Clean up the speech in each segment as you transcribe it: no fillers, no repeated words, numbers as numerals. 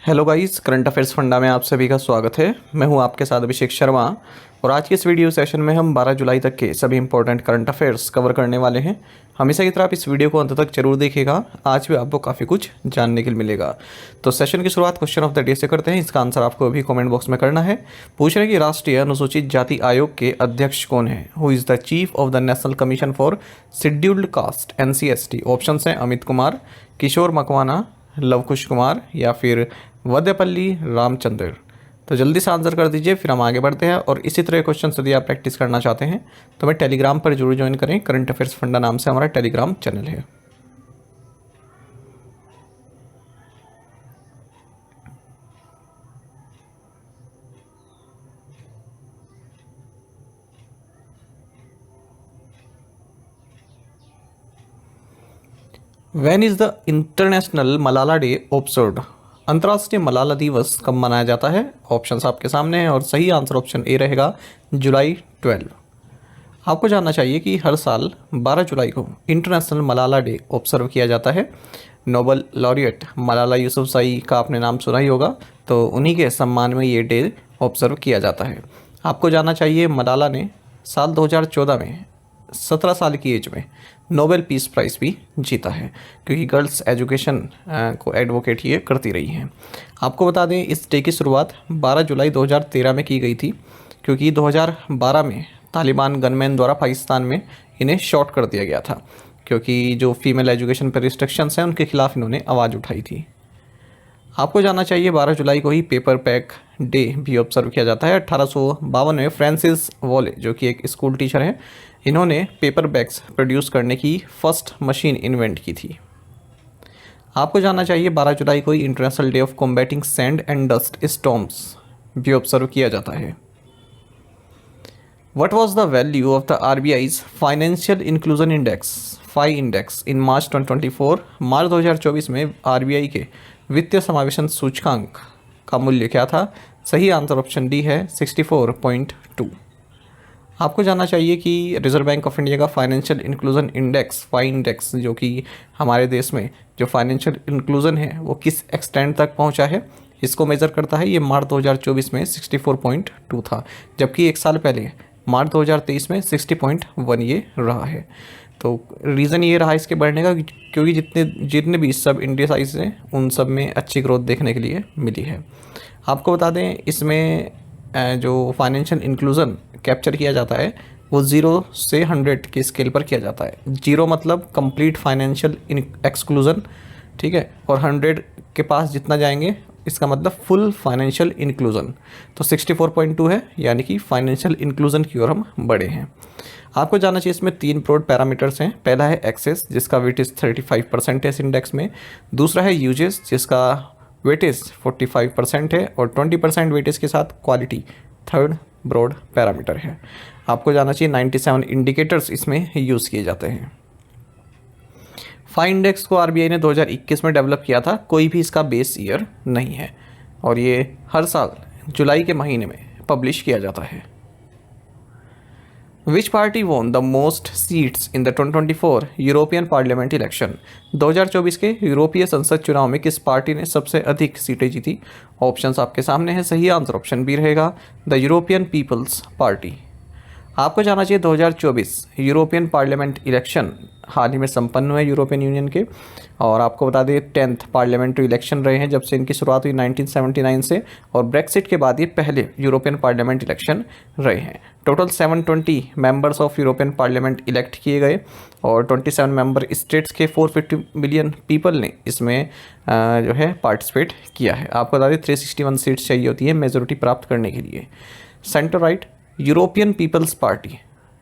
Hello guys, current affairs funda में आप सभी का स्वागत है। मैं हूं आपके साथ अभिषेक शर्मा और आज के इस वीडियो सेशन में हम 12 जुलाई तक के सभी इंपॉर्टेंट करंट अफेयर्स कवर करने वाले हैं। हमेशा की तरह आप इस वीडियो को अंत तक जरूर देखिएगा, आज भी आपको काफ़ी कुछ जानने के लिए मिलेगा। तो सेशन की शुरुआत क्वेश्चन ऑफ द डे से करते हैं। इसका आंसर आपको अभी कॉमेंट बॉक्स में करना है। पूछ रहे हैं कि राष्ट्रीय अनुसूचित जाति आयोग के अध्यक्ष कौन है? Who is the chief of the national commission for scheduled caste NCST? Option हैं अमित कुमार, किशोर मकवाना, लवकुश कुमार या फिर वद्यपल्ली रामचंद्र। तो जल्दी से आंसर कर दीजिए, फिर हम आगे बढ़ते हैं। और इसी तरह क्वेश्चन यदि आप प्रैक्टिस करना चाहते हैं तो मैं टेलीग्राम पर जरूर ज्वाइन करें। करंट अफेयर्स फंडा नाम से हमारा टेलीग्राम चैनल है। When is the international Malala day observed? अंतर्राष्ट्रीय मलाला दिवस कब मनाया जाता है? ऑप्शंस आपके सामने हैं और सही आंसर ऑप्शन ए रहेगा, जुलाई 12। आपको जानना चाहिए कि हर साल 12 जुलाई को इंटरनेशनल मलाला डे ऑब्जर्व किया जाता है। नोबेल लॉरिएट मलाला यूसुफजई का आपने नाम सुना ही होगा, तो उन्हीं के सम्मान में ये डे ऑब्जर्व किया जाता है। आपको जानना चाहिए मलाला ने साल 2014 में 17 साल की एज में नोबेल पीस प्राइज़ भी जीता है, क्योंकि गर्ल्स एजुकेशन को एडवोकेट ये करती रही हैं। आपको बता दें इस डे की शुरुआत 12 जुलाई 2013 में की गई थी, क्योंकि 2012 में तालिबान गनमैन द्वारा पाकिस्तान में इन्हें शॉट कर दिया गया था, क्योंकि जो फीमेल एजुकेशन पर रिस्ट्रिक्शंस हैं उनके खिलाफ इन्होंने आवाज़ उठाई थी। आपको जानना चाहिए 12 जुलाई को ही पेपर बैग डे भी ऑब्जर्व किया जाता है। 1852 में फ्रांसिस वॉले, जो कि एक स्कूल टीचर हैं, इन्होंने पेपर बैग्स प्रोड्यूस करने की फर्स्ट मशीन इन्वेंट की थी। आपको जानना चाहिए 12 जुलाई को ही international day of combating sand and dust storms भी ऑब्जर्व किया जाता है। What was the value of the RBI's Financial Inclusion Index FI index in March 2024? मार्च 2024 में RBI के वित्तीय समावेशन सूचकांक का मूल्य क्या था? सही आंसर ऑप्शन डी है, 64.2। आपको जानना चाहिए कि रिजर्व बैंक ऑफ इंडिया का financial inclusion index FI index, जो कि हमारे देश में जो फाइनेंशियल इंक्लूजन है वो किस एक्सटेंट तक पहुंचा है, इसको मेज़र करता है। ये मार्च 2024 में 64.2 था, जबकि एक साल पहले मार्च 2023 में 60.1 ये रहा है। तो रीज़न ये रहा इसके बढ़ने का, क्योंकि जितने भी सब इंडियासाइज हैं उन सब में अच्छी ग्रोथ देखने के लिए मिली है। आपको बता दें इसमें जो फाइनेंशियल इंक्लूजन कैप्चर किया जाता है वो 0 से 100 के स्केल पर किया जाता है। 0 मतलब कंप्लीट फाइनेंशियल एक्सक्लूजन, ठीक है, और 100 के पास जितना जाएंगे इसका मतलब फुल फाइनेंशियल इंक्लूजन। तो 64.2 है, यानी कि फाइनेंशियल इंक्लूजन की ओर हम बढ़े हैं। आपको जानना चाहिए इसमें 3 ब्रॉड पैरामीटर्स हैं। पहला है एक्सेस, जिसका वेटेज 35% है इस इंडेक्स में। दूसरा है यूजेस, जिसका वेटेज 45% है, और 20% वेटेज के साथ क्वालिटी थर्ड ब्रॉड पैरामीटर है। आपको जानना चाहिए 97 इंडिकेटर्स इसमें यूज़ किए जाते हैं। फाई इंडेक्स को RBI ने 2021 में डेवलप किया था, कोई भी इसका बेस ईयर नहीं है, और ये हर साल जुलाई के महीने में पब्लिश किया जाता है। विच party won the most seats in the 2024 European parliament election? 2024 के यूरोपीय संसद चुनाव में किस पार्टी ने सबसे अधिक सीटें जीती? ऑप्शंस आपके सामने हैं। सही आंसर ऑप्शन बी रहेगा, द यूरोपियन पीपल्स पार्टी। आपको जानना चाहिए 2024 यूरोपियन पार्लियामेंट इलेक्शन हाल ही में संपन्न हुए यूरोपियन यूनियन के, और आपको बता दें 10th पार्लियामेंट्री इलेक्शन रहे हैं जब से इनकी शुरुआत हुई 1979 से, और ब्रेक्सिट के बाद ये पहले यूरोपियन पार्लियामेंट इलेक्शन रहे हैं। Total 720 members of European parliament elect किए गए, और 27 मेंबर स्टेट्स के 450 मिलियन पीपल ने इसमें जो है पार्टिसिपेट किया है। आपको बता दें 361 सीट्स चाहिए होती है मेजोरिटी प्राप्त करने के लिए। Centre right European People's Party,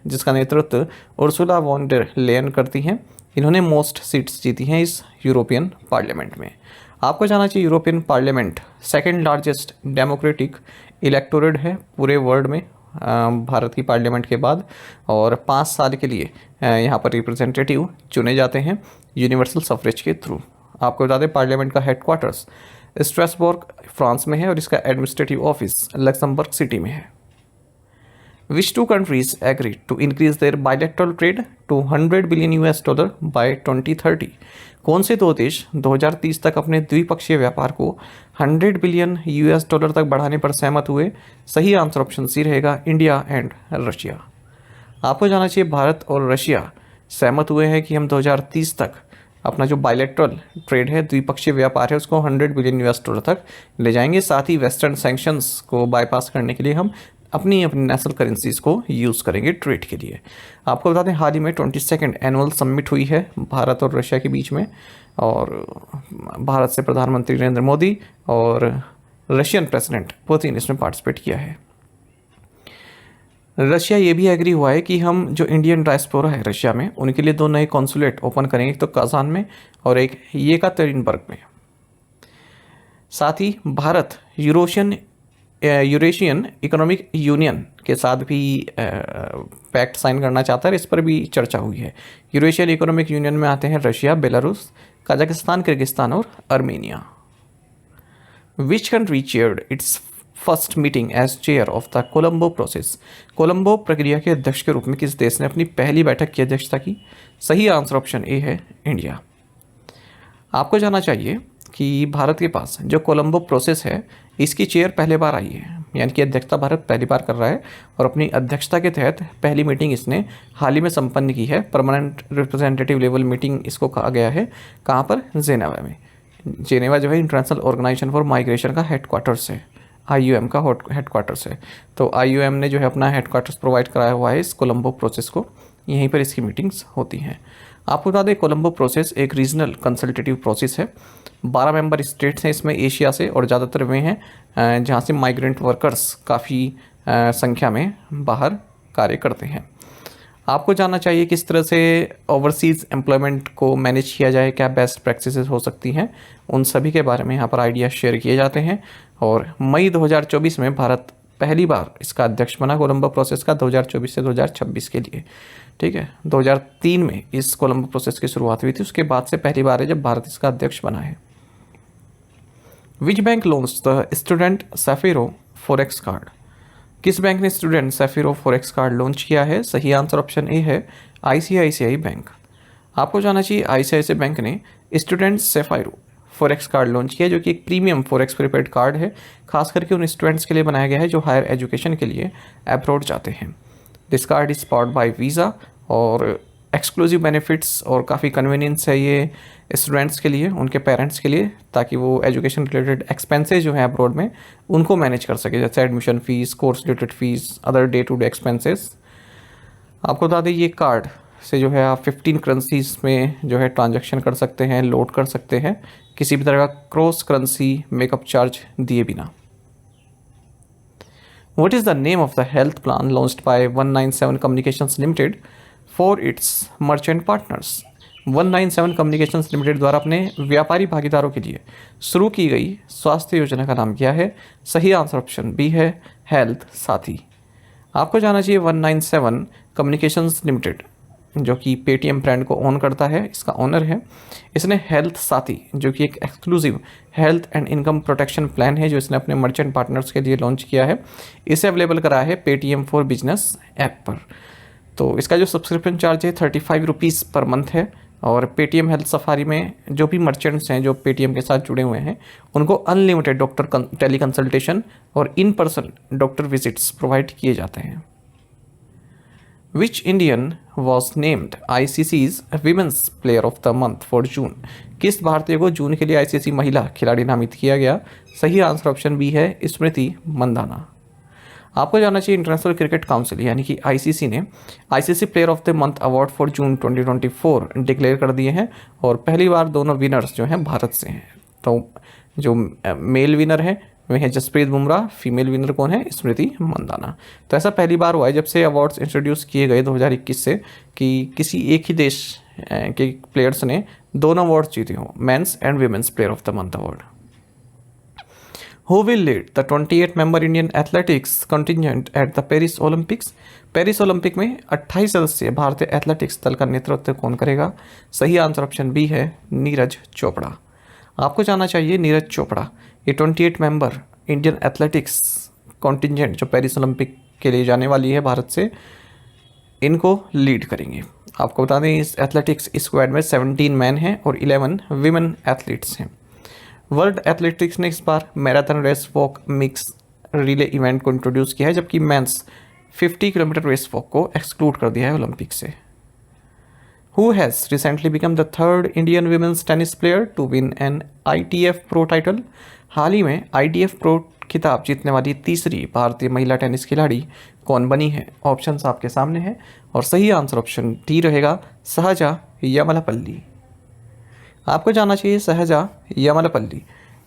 जिसका नेतृत्व उर्सुला वॉन डेर लेयन करती हैं, इन्होंने मोस्ट सीट्स जीती हैं इस यूरोपियन पार्लियामेंट में। आपको जानना चाहिए European parliament second largest democratic electorate है पूरे वर्ल्ड में भारत की पार्लियामेंट के बाद, और 5 साल के लिए यहाँ पर रिप्रेजेंटेटिव चुने जाते हैं यूनिवर्सल सफरेज के थ्रू। आपको बता दें पार्लियामेंट का हेडक्वार्टर्स स्ट्रासबर्ग फ्रांस में है, और इसका एडमिनिस्ट्रेटिव ऑफिस लक्समबर्ग सिटी में है। Which two countries agreed to increase their bilateral trade to $100 billion by 2030? कौन से दो देश 2030 तक अपने द्विपक्षीय व्यापार को 100 बिलियन US तक बढ़ाने पर सहमत हुए? सही आंसर ऑप्शन सी रहेगा, इंडिया एंड रशिया। आपको जाना चाहिए भारत और रशिया सहमत हुए हैं कि हम 2030 तक अपना जो बायलैटरल ट्रेड है, द्विपक्षीय व्यापार है, उसको 100 बिलियन US तक ले जाएंगे। साथ ही वेस्टर्न सैंक्शंस को बाईपास करने के लिए हम अपनी नेशनल करेंसीज को यूज़ करेंगे ट्रेड के लिए। आपको बता दें हाल ही में 22nd एनुअल समिट हुई है भारत और रशिया के बीच में, और भारत से प्रधानमंत्री नरेंद्र मोदी और रशियन प्रेसिडेंट पुतिन इसमें पार्टिसिपेट किया है। रशिया ये भी एग्री हुआ है कि हम जो इंडियन डायस्पोरा है रशिया में, उनके लिए 2 नए कॉन्सुलेट ओपन करेंगे, एक तो काजान में और एक येकातेरिनबर्ग में। साथ ही भारत यूरेशियन इकोनॉमिक यूनियन के साथ भी पैक्ट साइन करना चाहता है, इस पर भी चर्चा हुई है। यूरेशियन इकोनॉमिक यूनियन में आते हैं रशिया, बेलारूस, कजाकिस्तान, किर्गिस्तान और Armenia. Which country chaired its first meeting as chair of the Colombo process? Colombo प्रक्रिया के अध्यक्ष के रूप में किस देश ने अपनी पहली बैठक की अध्यक्षता की? सही आंसर ऑप्शन ए है, इंडिया। आपको जानना चाहिए कि भारत के पास जो कोलंबो प्रोसेस है, इसकी चेयर पहले बार आई है, यानी कि अध्यक्षता भारत पहली बार कर रहा है, और अपनी अध्यक्षता के तहत पहली मीटिंग इसने हाल ही में संपन्न की है। परमानेंट रिप्रेजेंटेटिव लेवल मीटिंग इसको कहा गया है। कहाँ पर? जेनेवा में। जेनेवा जो है इंटरनेशनल ऑर्गेनाइजेशन फॉर माइग्रेशन का हेडक्वार्टर्स है, IOM का हेडक्वार्टर्स है। तो IOM ने जो है अपना हेडक्वार्टर्स प्रोवाइड कराया हुआ है इस कोलंबो प्रोसेस को, यहीं पर इसकी मीटिंग्स होती हैं। आपको बता दें कोलंबो प्रोसेस एक रीजनल कंसल्टेटिव प्रोसेस है। 12 मेंबर स्टेट्स हैं इसमें एशिया से, और ज़्यादातर वे हैं जहाँ से माइग्रेंट वर्कर्स काफ़ी संख्या में बाहर कार्य करते हैं। आपको जानना चाहिए किस तरह से ओवरसीज़ एम्प्लॉयमेंट को मैनेज किया जाए, क्या बेस्ट प्रैक्टिसेस हो सकती हैं, उन सभी के बारे में यहाँ पर आइडिया शेयर किए जाते हैं। और मई 2024 में भारत पहली बार इसका अध्यक्ष बना कोलंबो प्रोसेस का, 2024 से 2026 के लिए। ठीक है, 2003 में इस कोलंबो प्रोसेस की शुरुआत हुई थी, उसके बाद से पहली बार है जब भारत इसका अध्यक्ष बना है। Which bank launched the student Sapphiro forex card? किस बैंक ने student Sapphiro forex card launch किया है? सही आंसर ऑप्शन ए है, ICICI बैंक। आपको जानना चाहिए ICICI बैंक ने student Sapphiro forex card launch किया, जो कि एक प्रीमियम फॉरेक्स प्रीपेड कार्ड है, खास करके उन स्टूडेंट्स के लिए बनाया गया है जो हायर एजुकेशन के लिए अब्रॉड जाते हैं। This card is powered by visa, और एक्सक्लूसिव बेनिफिट्स और काफ़ी कन्वीनियंस है ये स्टूडेंट्स के लिए, उनके पेरेंट्स के लिए, ताकि वो एजुकेशन रिलेटेड एक्सपेंसेस जो हैं अब्रॉड में उनको मैनेज कर सके, जैसे admission fees, course related fees, other day to day expenses. आपको बता दें ये कार्ड से जो है आप 15 करेंसीज में जो है ट्रांजैक्शन कर सकते हैं, लोड कर सकते हैं, किसी भी तरह का क्रॉस करेंसी मेकअप चार्ज दिए बिना। What is the name of the health plan launched by 197 Communications Limited for its merchant partners? 197 Communications Limited द्वारा अपने व्यापारी भागीदारों के लिए शुरू की गई स्वास्थ्य योजना का नाम क्या है? सही आंसर ऑप्शन बी है, हेल्थ साथी। आपको जानना चाहिए 197 Communications Limited जो कि पेटीएम ब्रांड को ओन करता है, इसका ओनर है, इसने हेल्थ साथी जो कि एक exclusive health and income protection plan है जो इसने अपने मर्चेंट पार्टनर्स के लिए लॉन्च किया है। इसे अवेलेबल कराया है पेटीएम फॉर बिजनेस ऐप पर। तो इसका जो सब्सक्रिप्शन चार्ज है 35 रुपीज़ पर मंथ है, और पेटीएम हेल्थ सफारी में जो भी मर्चेंट्स हैं जो पेटीएम के साथ जुड़े हुए हैं उनको अनलिमिटेड डॉक्टर टेली कंसल्टेशन और in person doctor visits provide किए जाते हैं। Which Indian was named ICC's Women's Player of the Month for June? किस भारतीय को जून के लिए ICC महिला खिलाड़ी नामित किया गया? सही आंसर ऑप्शन बी है, स्मृति मंदाना। आपको जानना चाहिए इंटरनेशनल क्रिकेट काउंसिल यानी कि ICC ने ICC player of the month award for June 2024 declare कर दिए हैं, और पहली बार दोनों विनर्स जो हैं भारत से हैं। तो जो मेल विनर है वे हैं जसप्रीत बुमराह, फीमेल विनर कौन है? स्मृति मंदाना। तो ऐसा पहली बार हुआ है जब से अवार्ड्स इंट्रोड्यूस किए गए 2021 से कि किसी एक ही देश के प्लेयर्स ने दोनों अवार्ड्स जीते हों, men's and women's player of the month award. Who will lead the 28 member Indian athletics contingent at the Paris Olympics? Paris Olympic में 28 सदस्यीय भारतीय एथलेटिक्स दल का नेतृत्व कौन करेगा? सही आंसर ऑप्शन बी है, नीरज चोपड़ा। आपको जानना चाहिए नीरज चोपड़ा ये 28 मेंबर इंडियन एथलेटिक्स कॉन्टिजेंट जो पेरिस ओलंपिक के लिए जाने वाली है भारत से, इनको लीड करेंगे। आपको बता दें इस एथलेटिक्स स्क्वाड में 17 मैन हैं और 11 विमेन एथलीट्स हैं। वर्ल्ड एथलेटिक्स ने इस बार marathon race walk mix relay event को इंट्रोड्यूस किया है, जबकि मेंस 50 किलोमीटर रेस वॉक को एक्सक्लूड कर दिया है ओलंपिक से। Who has recently become the third Indian women's tennis player to win an ITF Pro title? हाल ही में ITF Pro खिताब जीतने वाली तीसरी भारतीय महिला टेनिस खिलाड़ी कौन बनी है? ऑप्शंस आपके सामने हैं और सही आंसर ऑप्शन डी रहेगा, सहजा यमलापल्ली। आपको जानना चाहिए सहजा यमलापल्ली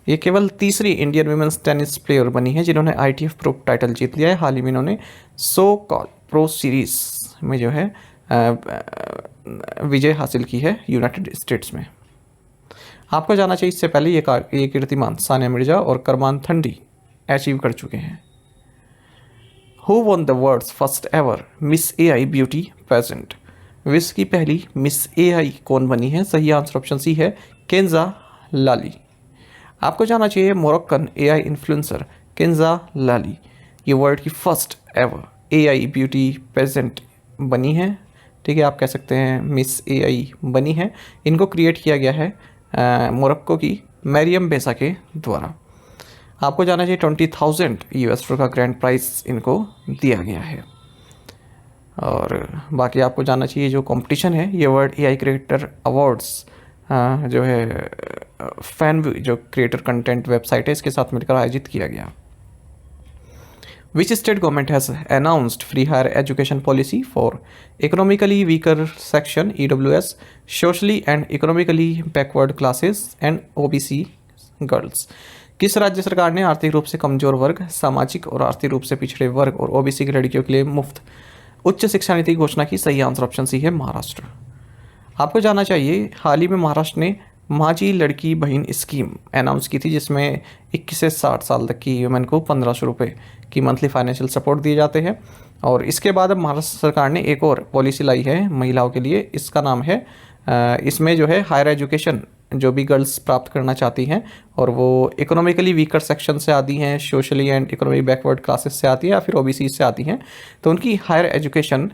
ये केवल तीसरी इंडियन वुमेन्स टेनिस प्लेयर बनी है जिन्होंने ITF प्रो टाइटल जीत लिया है। हाल ही में इन्होंने सो कॉल प्रो सीरीज में जो है विजय हासिल की है यूनाइटेड स्टेट्स में। आपको जानना चाहिए इससे पहले ये कीर्तिमान सानिया मिर्जा और करमान थंडी अचीव कर चुके हैं। Who won the world's first ever Miss AI beauty pageant? विश्व की पहली मिस AI कौन बनी है? सही आंसर ऑप्शन सी है, केंजा लाली। आपको जानना चाहिए Moroccan AI influencer Kenza Layli ये वर्ल्ड की first ever AI beauty pageant बनी है। ठीक है, आप कह सकते हैं मिस AI बनी है। इनको क्रिएट किया गया है मोरक्को की मैरियम बेसा के द्वारा। आपको जानना चाहिए $20,000 का ग्रैंड प्राइज इनको दिया गया है। और बाकी आपको जानना चाहिए जो कंपटीशन है ये वर्ल्ड AI क्रिएटर अवार्ड्स जो है फैनव्यू जो क्रिएटर कंटेंट वेबसाइट है इसके साथ मिलकर आयोजित किया गया। Which state government has announced free higher education policy for economically weaker section EWS, socially and economically backward classes and OBC girls? किस राज्य सरकार ने आर्थिक रूप से कमजोर वर्ग, सामाजिक और आर्थिक रूप से पिछड़े वर्ग और OBC की लड़कियों के लिए मुफ्त उच्च शिक्षा नीति की घोषणा की? सही आंसर ऑप्शन सी है, महाराष्ट्र। आपको जानना चाहिए हाल ही में महाराष्ट्र ने माझी लड़की बहन स्कीम अनाउंस की थी जिसमें 21 से 60 साल तक की वुमेन को 1500 रुपये की मंथली फाइनेंशियल सपोर्ट दिए जाते हैं। और इसके बाद अब महाराष्ट्र सरकार ने एक और पॉलिसी लाई है महिलाओं के लिए, इसका नाम है इसमें जो है हायर एजुकेशन जो भी गर्ल्स प्राप्त करना चाहती हैं और वो इकोनॉमिकली वीकर सेक्शन से आती हैं, socially and economic backward classes से आती हैं या फिर OBC से आती हैं, तो उनकी हायर एजुकेशन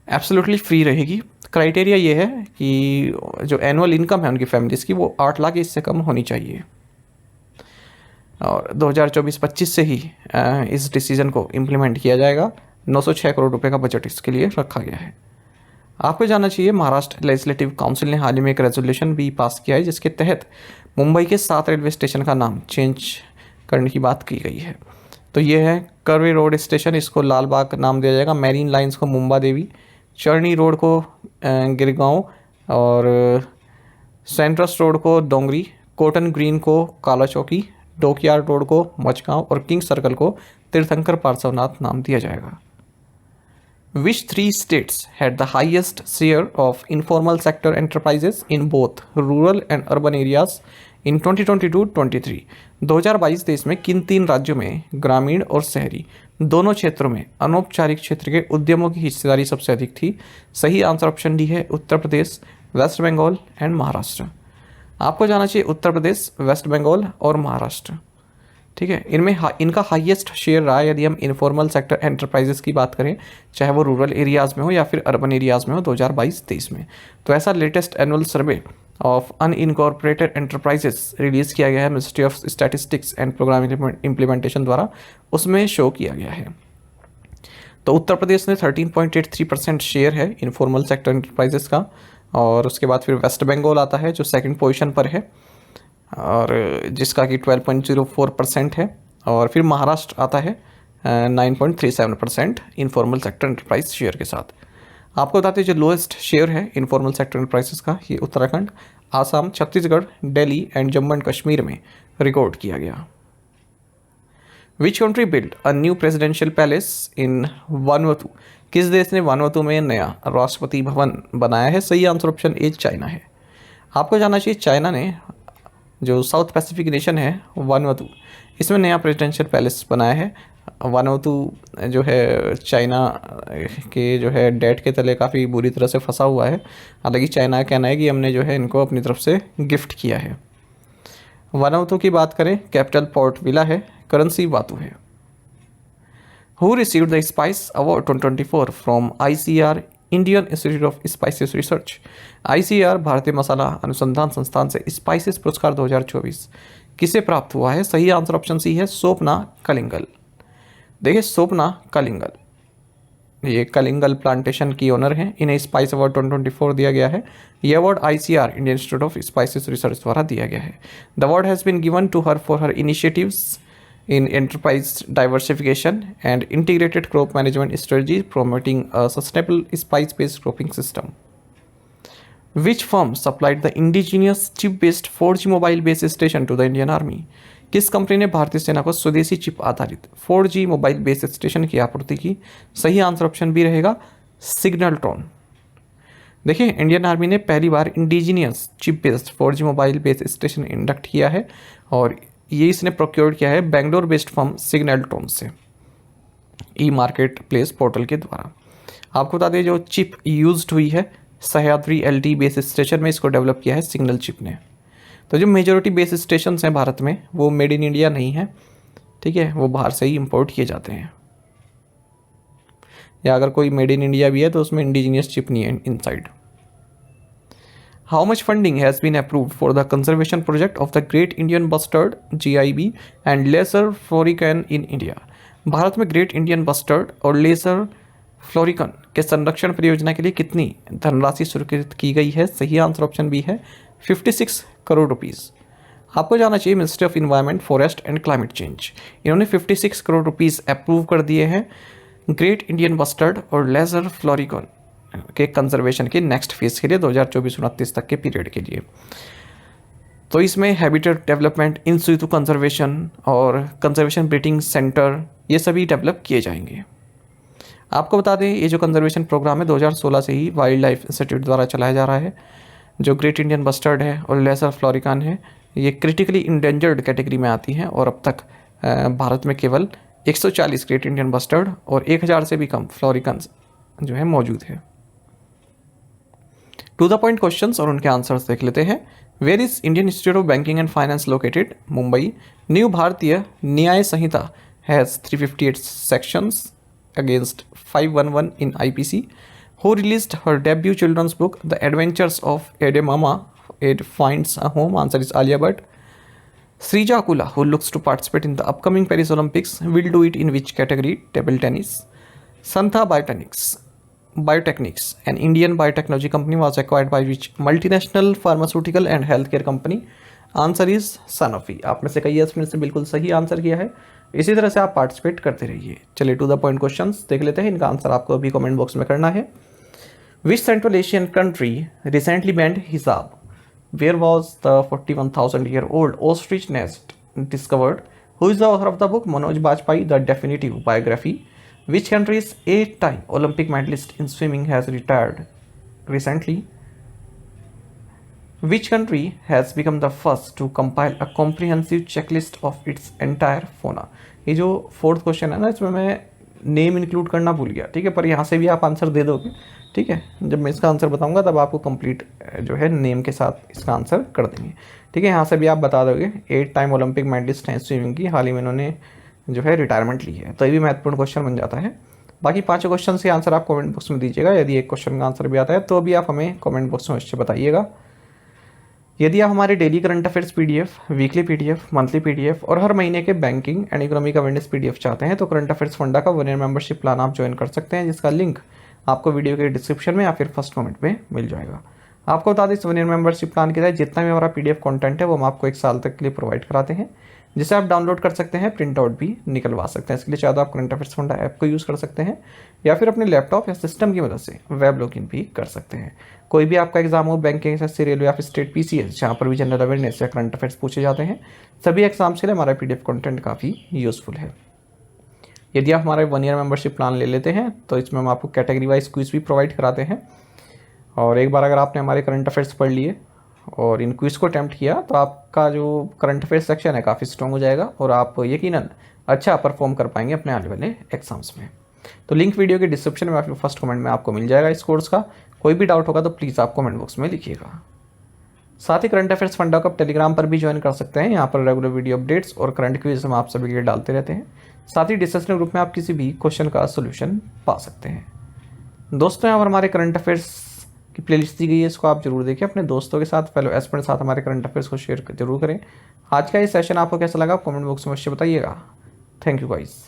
एब्सोल्युटली फ्री रहेगी। क्राइटेरिया ये है कि जो एनुअल इनकम है उनकी फैमिलीज़ की वो 8 लाख इससे कम होनी चाहिए। और 2024-25 से ही इस डिसीजन को इम्प्लीमेंट किया जाएगा। 906 करोड़ रुपए का बजट इसके लिए रखा गया है। आपको जानना चाहिए महाराष्ट्र लेजिस्लेटिव काउंसिल ने हाल ही में एक रेजोल्यूशन भी पास किया है जिसके तहत मुंबई के 7 रेलवे स्टेशन का नाम चेंज करने की बात की गई है। तो ये है कर्वे रोड स्टेशन, इसको लाल बाग नाम दिया जाएगा, मैरीन लाइंस को मुंबा देवी, चरनी रोड को गिरगांव और सेंट्रस रोड को डोंगरी, कॉटन ग्रीन को काला चौकी, डोकयार्ड रोड को मचगांव और किंग सर्कल को तीर्थंकर पार्श्वनाथ नाम दिया जाएगा। Which 3 states had the highest share of informal sector enterprises in both rural and urban areas in 2022-23? 2022-23 में किन 3 राज्यों में ग्रामीण और शहरी दोनों क्षेत्रों में अनौपचारिक क्षेत्र के उद्यमों की हिस्सेदारी सबसे अधिक थी? सही आंसर ऑप्शन डी है, उत्तर प्रदेश, वेस्ट बंगाल एंड महाराष्ट्र। आपको जाना चाहिए उत्तर प्रदेश, वेस्ट बंगाल और महाराष्ट्र। ठीक है, इनमें इनका हाईएस्ट शेयर रहा है। यदि हम इनफॉर्मल सेक्टर एंटरप्राइजेस की बात करें, चाहे वो रूरल एरियाज़ में हो या फिर अर्बन एरियाज़ में हो 2022-23 में, तो ऐसा latest annual survey of unincorporated enterprises release किया गया है ministry of statistics and programme implementation द्वारा, उसमें शो किया गया है। तो उत्तर प्रदेश ने 13.83% शेयर है इनफॉर्मल सेक्टर एंटरप्राइजेस का, और उसके बाद फिर वेस्ट बंगाल आता है जो सेकंड पोजीशन पर है और जिसका कि 12.04% है, और फिर महाराष्ट्र आता है 9.37% इनफॉर्मल सेक्टर एंटरप्राइज शेयर के साथ। आपको बताते हैं जो लोएस्ट शेयर है इनफॉर्मल सेक्टर एंटरप्राइजेस का, ये उत्तराखंड, आसाम, छत्तीसगढ़, दिल्ली एंड जम्मू एंड कश्मीर में रिकॉर्ड किया गया। Which country build a new presidential palace in Vanuatu? किस देश ने वानुअतु में नया राष्ट्रपति भवन बनाया है? सही आंसर ऑप्शन ए चाइना है। आपको जानना चाहिए चाइना ने जो साउथ पैसिफिक नेशन है वानुअतु, इसमें नया प्रेसिडेंशियल पैलेस बनाया है। वानुअतु जो है चाइना के जो है डेट के तले काफ़ी बुरी तरह से फंसा हुआ है। हालांकि चाइना का कहना है कि हमने जो है इनको अपनी तरफ से गिफ्ट किया है। वानुअतु की बात करें, कैपिटल पोर्ट विला है, करेंसी वातु है। Who received the spice award 2024 from ICR Indian Institute of Spices research. ICR भारतीय मसाला अनुसंधान संस्थान से स्पाइसेस पुरस्कार 2024 किसे प्राप्त हुआ है? सही आंसर ऑप्शन सी है, स्वप्ना कलिंगल। देखिए स्वप्ना कलिंगल, ये कलिंगल प्लांटेशन की ओनर हैं, इन्हें स्पाइस अवार्ड 2024 दिया गया है। ये award ICR Indian Institute of Spices Research द्वारा दिया गया है। The award has been given to her for her initiatives in enterprise diversification and integrated crop management strategy promoting a sustainable spice-based cropping system. Which firm supplied the indigenous chip-based 4G mobile base station to the Indian Army? किस company ने भारतीय सेना को स्वदेशी chip आधारित 4G mobile base station की आपूर्ति की? सही आंसर ऑप्शन बी रहेगा, सिग्नलट्रॉन। देखिए इंडियन आर्मी ने पहली बार indigenous chip based 4G mobile base station induct किया है और ये इसने प्रोक्योर किया है बेंगलोर बेस्ड फर्म सिग्नलट्रॉन से ई मार्केट प्लेस पोर्टल के द्वारा। आपको बता दें जो चिप यूज्ड हुई है सह्याद्री LTE बेस स्टेशन में, इसको डेवलप किया है सिग्नल चिप ने। तो जो मेजॉरिटी बेस स्टेशन हैं भारत में वो मेड इन इंडिया नहीं है, ठीक है, वो बाहर से ही इंपोर्ट किए जाते हैं, या अगर कोई मेड इन इंडिया भी है तो उसमें इंडिजीनियस चिप नहीं है inside. How much funding has been approved for the conservation project of the Great Indian Bustard (GIB) and Lesser Florican in India? Bharat में ग्रेट इंडियन बस्टर्ड और लेसर फ्लोरिकन के संरक्षण परियोजना के लिए कितनी धनराशि स्वीकृत की गई है? सही आंसर ऑप्शन बी है, 56 करोड़ रुपीज़। आपको जाना चाहिए ministry of environment, forest and climate change, इन्होंने 56 करोड़ रुपीज़ अप्रूव कर दिए हैं ग्रेट इंडियन बस्टर्ड और लेसर फ्लोरिकन के कंजर्वेशन के नेक्स्ट फेज के लिए 2024-29 तक के पीरियड के लिए। तो इसमें हैबिटेट डेवलपमेंट, इन सितु कंजर्वेशन और कंजर्वेशन ब्रीडिंग सेंटर ये सभी डेवलप किए जाएंगे। आपको बता दें ये जो कंजर्वेशन प्रोग्राम है 2016 से ही वाइल्ड लाइफ इंस्टीट्यूट द्वारा चलाया जा रहा है। जो ग्रेट इंडियन बस्टर्ड है और लेसर फ्लोरिकन है ये क्रिटिकली इंडेंजर्ड कैटेगरी में आती हैं और अब तक भारत में केवल 140 ग्रेट इंडियन बस्टर्ड और 1000 से भी कम फ्लोरिकन्स जो है मौजूद है। टू द पॉइंट क्वेश्चंस और उनके आंसर्स देख लेते हैं। Where is Indian Institute of Banking and Finance located? Mumbai. New Bharatiya Nyaya Sanhita has 358 sections against 511 in IPC. Who released her debut children's book, The Adventures of Edamama, Ed Finds a Home? Answer is Alia Bhatt. Srija Akula, who looks to participate in the upcoming Paris Olympics, will do it in which category? Table tennis. Santha Biotechnics, an Indian biotechnology company, was acquired by which multinational pharmaceutical and healthcare company? Answer is Sanofi. आप में से कई इसमें से बिल्कुल सही answer किया है। इसी तरह से आप पार्टिसिपेट करते रहिए। चलिए टू द पॉइंट क्वेश्चंस देख लेते हैं, इनका आंसर आपको अभी कमेंट बॉक्स में करना है। Which Central Asian country recently banned hijab? Where was the 41,000-year-old ostrich nest discovered? Who is the author of the book Manoj Bajpayee, The Definitive Biography? Which country's 8-time Olympic medalist in swimming has retired recently? Which country has become the first to compile a comprehensive checklist of its entire fauna? ये जो fourth question है ना, इसमें मैं name include करना भूल गया, ठीक है, पर यहाँ से भी आप आंसर दे दोगे, ठीक है। जब मैं इसका आंसर बताऊंगा तब आपको कंप्लीट जो है नेम के साथ इसका आंसर कर देंगे, ठीक है। यहाँ से भी आप बता दोगे 8 टाइम ओलंपिक मेडलिस्ट हैं स्विमिंग की, हाल ही में इन्होंने जो है रिटायरमेंट ली है, तो ये भी महत्वपूर्ण क्वेश्चन बन जाता है। बाकी 5 क्वेश्चन से आंसर आप कमेंट बॉक्स में दीजिएगा। यदि एक क्वेश्चन का आंसर भी आता है तो भी आप हमें कमेंट बॉक्स में अवश्य बताइएगा। यदि आप हमारे daily current affairs PDF, weekly PDF, monthly PDF और हर महीने के banking and economic awareness PDF चाहते हैं तो करंट अफेयर्स फंडा का 1 ईयर मेंबरशिप प्लान आप ज्वाइन कर सकते हैं, जिसका लिंक आपको वीडियो के डिस्क्रिप्शन में या फिर फर्स्ट कमेंट में मिल जाएगा। आपको बता दें इस 1 ईयर मेंबरशिप प्लान के तहत जितना भी हमारा PDF कंटेंट है वो हम आपको 1 साल तक के लिए प्रोवाइड कराते हैं, जिसे आप डाउनलोड कर सकते हैं, प्रिंट आउट भी निकलवा सकते हैं। इसके लिए चाहे तो आप करंट अफेयर्स फंडा ऐप को यूज़ कर सकते हैं या फिर अपने लैपटॉप या सिस्टम की मदद से वेब लॉगिन भी कर सकते हैं। कोई भी आपका एग्जाम हो, बैंकिंग, SSC, रेलवे या फिर स्टेट PCS, जहाँ पर भी जनरल अवेयरनेस या करंट अफेयर्स पूछे जाते हैं, सभी एग्जाम्स के लिए हमारा PDF कंटेंट काफ़ी यूज़फुल है। यदि आप हमारा 1 ईयर मेंबरशिप प्लान ले लेते हैं तो इसमें हम आपको कैटेगरी वाइज क्विज भी प्रोवाइड कराते हैं, और एक बार अगर आपने हमारे करंट अफेयर्स पढ़ लिए और इन क्विज को अटैम्प्ट किया तो आपका जो करंट अफेयर्स सेक्शन है काफ़ी स्ट्रॉन्ग हो जाएगा और आप यकीनन अच्छा परफॉर्म कर पाएंगे अपने आने वाले एग्जाम्स में। तो लिंक वीडियो के डिस्क्रिप्शन में या फिर फर्स्ट कमेंट में आपको मिल जाएगा इस कोर्स का। कोई भी डाउट होगा तो प्लीज़ आप कमेंट बॉक्स में लिखिएगा। साथ ही करंट अफेयर्स फंडा को आप टेलीग्राम पर भी ज्वाइन कर सकते हैं। यहाँ पर रेगुलर वीडियो अपडेट्स और करंट क्विज हम आप सभी के लिए डालते रहते हैं। साथ ही डिस्कशन ग्रुप में आप किसी भी क्वेश्चन का सोल्यूशन पा सकते हैं। दोस्तों, यहाँ पर हमारे करंट अफेयर्स की प्लेलिस्ट दी गई है, इसको आप जरूर देखें। अपने दोस्तों के साथ, फेलो एस्पिरेंट के साथ हमारे करंट अफेयर्स को शेयर जरूर करें। आज का ये सेशन आपको कैसा लगा, कमेंट बॉक्स में अवश्य बताइएगा। Thank you guys.